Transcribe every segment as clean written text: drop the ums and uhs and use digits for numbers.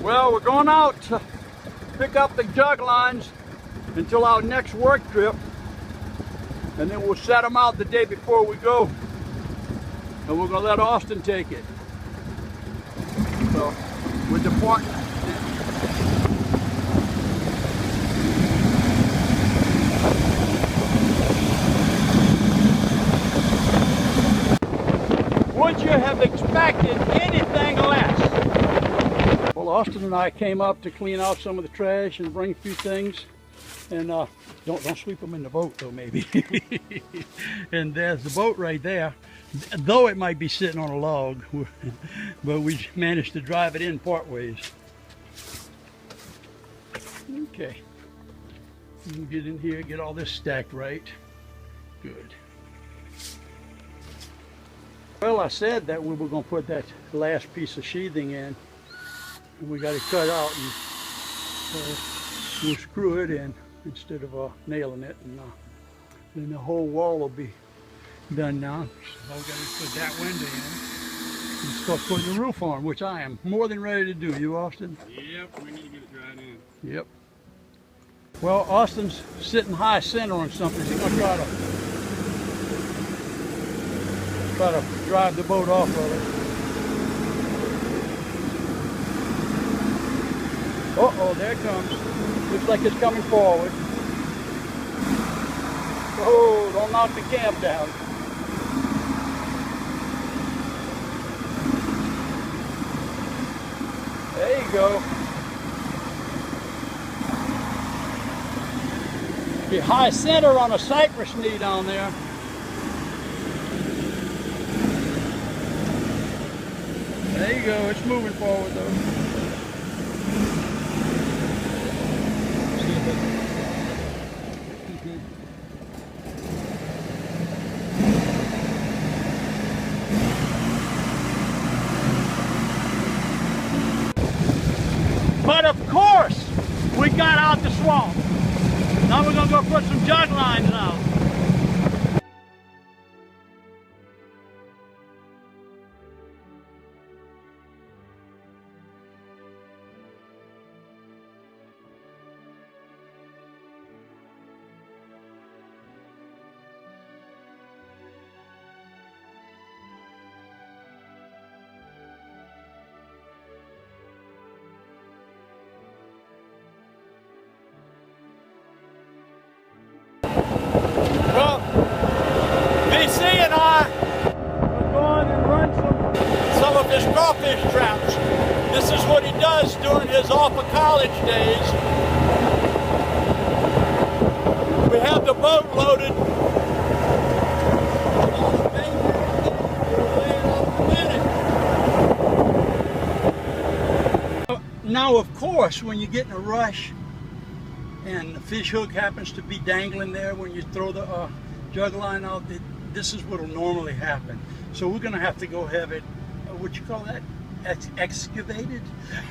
Well, we're going out to pick up the jug lines until our next work trip, and then we'll set them out the day before we go, and we're gonna let Austin take it. So we're departing. Would you have expected anything less? Well, Austin and I came up to clean out some of the trash and bring a few things. And don't sweep them in the boat though, maybe. And there's the boat right there, though it might be sitting on a log, but we managed to drive it in part ways. Okay, we'll get in here, get all this stacked right. Good. Well, I said that we were going to put that last piece of sheathing in. We got it cut out, and we'll screw it in instead of nailing it, and then the whole wall will be done now. So we've got to put that window in and start putting the roof on, which I am more than ready to do. You, Austin? Yep, we need to get it dried in. Yep. Well, Austin's sitting high center on something. He's going to try to drive the boat off of it. Uh-oh, there it comes. Looks like it's coming forward. Oh, don't knock the cab down. There you go. Be high center on a cypress knee down there. There you go, it's moving forward though. But of course, we got out the swamp. Now we're gonna go put some jug lines out. Well, BC and I are going and run some of his crawfish traps. This is what he does during his off of college days. We have the boat loaded. Now, of course, when you get in a rush and the fish hook happens to be dangling there when you throw the jug line out, this is what will normally happen. So we're going to have to go have it, what you call that, excavated?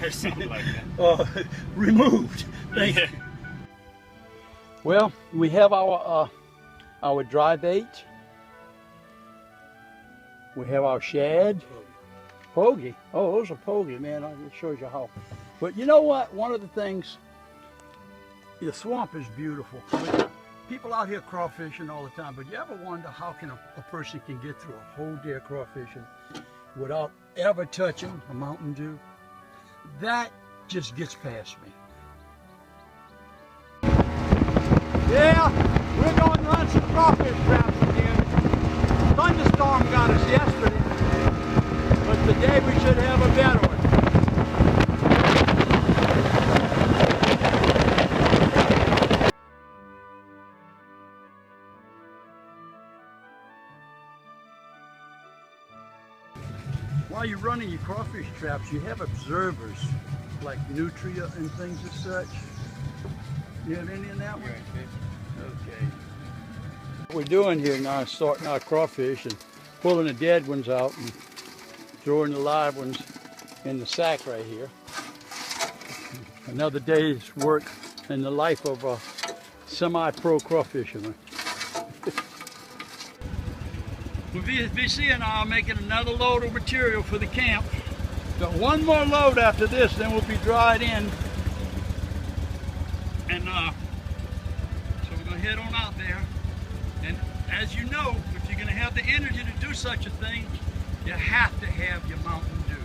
Something like that. Removed. Yeah. Well, we have our dry bait. We have our shad. Pogie. Oh, those are pogie, man. It shows you how. But you know what? One of the things, the swamp is beautiful. People out here crawfishing all the time, but you ever wonder how can a person can get through a whole day of crawfishing without ever touching a Mountain Dew? That just gets past me. Yeah, we're going to run some crawfish traps again. Thunderstorm got us yesterday, but today we should have a better one. While you're running your crawfish traps, you have observers like nutria and things as such. You have any in that one? Okay. What we're doing here now is sorting our crawfish and pulling the dead ones out and throwing the live ones in the sack right here. Another day's work in the life of a semi-pro crawfisherman. VC and I are making another load of material for the camp. Got one more load after this, then we'll be dried in. And so we're gonna head on out there. And as you know, if you're gonna have the energy to do such a thing, you have to have your Mountain Dew.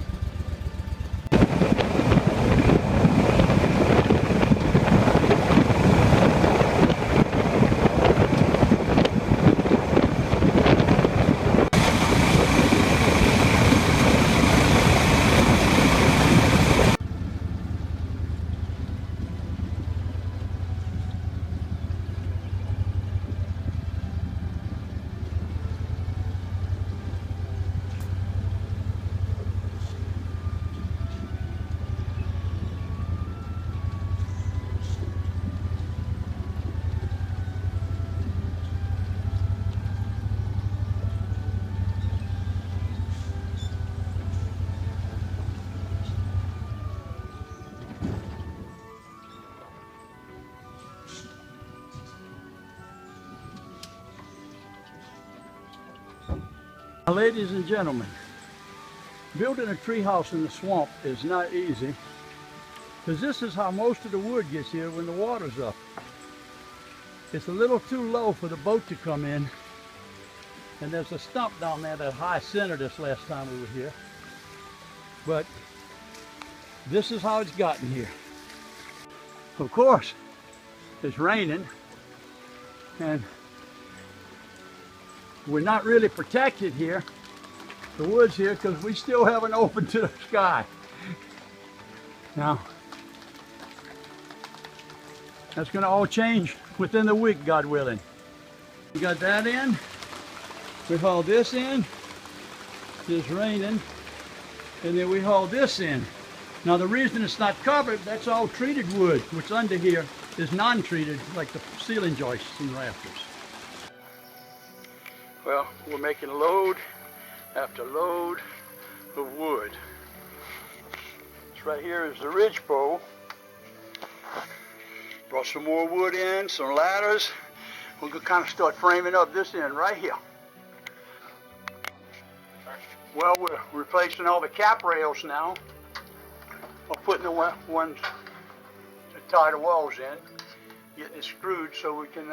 Now, ladies and gentlemen, building a tree house in the swamp is not easy, because this is how most of the wood gets here when the water's up. It's a little too low for the boat to come in, and there's a stump down there that high centered us last time we were here. But this is how it's gotten here. Of course, it's raining, and we're not really protected here, the woods here, because we still haven't opened to the sky. Now, that's going to all change within the week, God willing. We got that in. We haul this in. It's raining. And then we haul this in. Now, the reason it's not covered, that's all treated wood. What's under here is non-treated, like the ceiling joists and rafters. Well, we're making load after load of wood. This right here is the ridgepole. Brought some more wood in, some ladders. We're gonna kind of start framing up this end right here. Well, we're replacing all the cap rails now. We're putting the ones to tie the walls in, getting it screwed so we can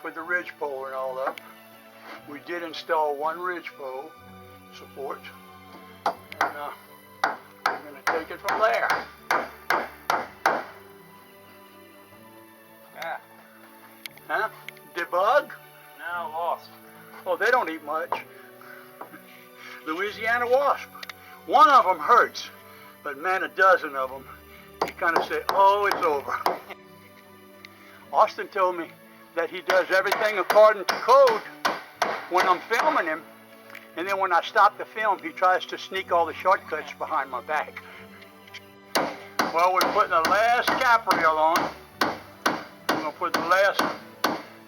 put the ridgepole and all up. We did install one ridgepole support, and we're going to take it from there. Ah. Huh? Debug? No, lost. Oh, they don't eat much. Louisiana wasp. One of them hurts, but man, a dozen of them, you kind of say, oh, it's over. Austin told me that he does everything according to code when I'm filming him, and then when I stop the film, he tries to sneak all the shortcuts behind my back. Well, we're putting the last cap rail on. We're going to put the last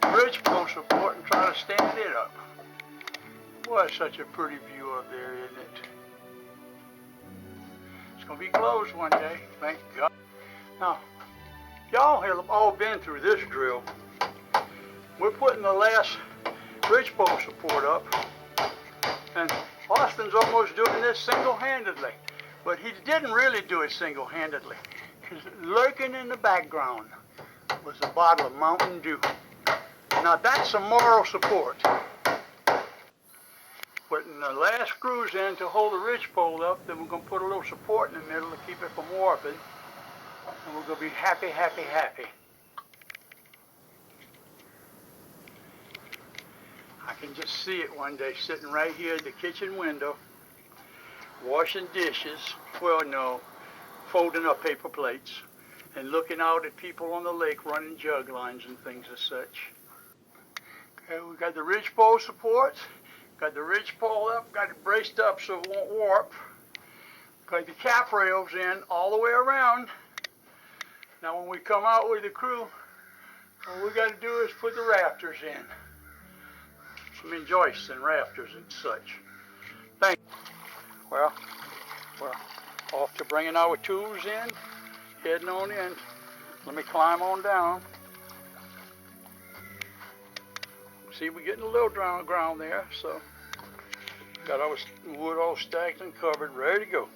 ridgepole support and try to stand it up. Boy, it's such a pretty view up there, isn't it? It's going to be closed one day, thank God. Now, y'all have all been through this drill. We're putting the last ridgepole support up, and Austin's almost doing this single-handedly, but he didn't really do it single-handedly. Lurking in the background was a bottle of Mountain Dew. Now that's some moral support. Putting the last screws in to hold the ridgepole up, then we're going to put a little support in the middle to keep it from warping, and we're going to be happy, happy, happy. I can just see it one day sitting right here at the kitchen window, washing dishes, well no, folding up paper plates, and looking out at people on the lake running jug lines and things as such. Okay, we got the ridgepole support, got the ridgepole up, got it braced up so it won't warp, got the cap rails in all the way around. Now when we come out with the crew, all we got to do is put the rafters in. Some joists and rafters and such. Thank you. Well, we're off to bringing our tools in, heading on in. Let me climb on down. See, we're getting a little ground there, so got our wood all stacked and covered, ready to go.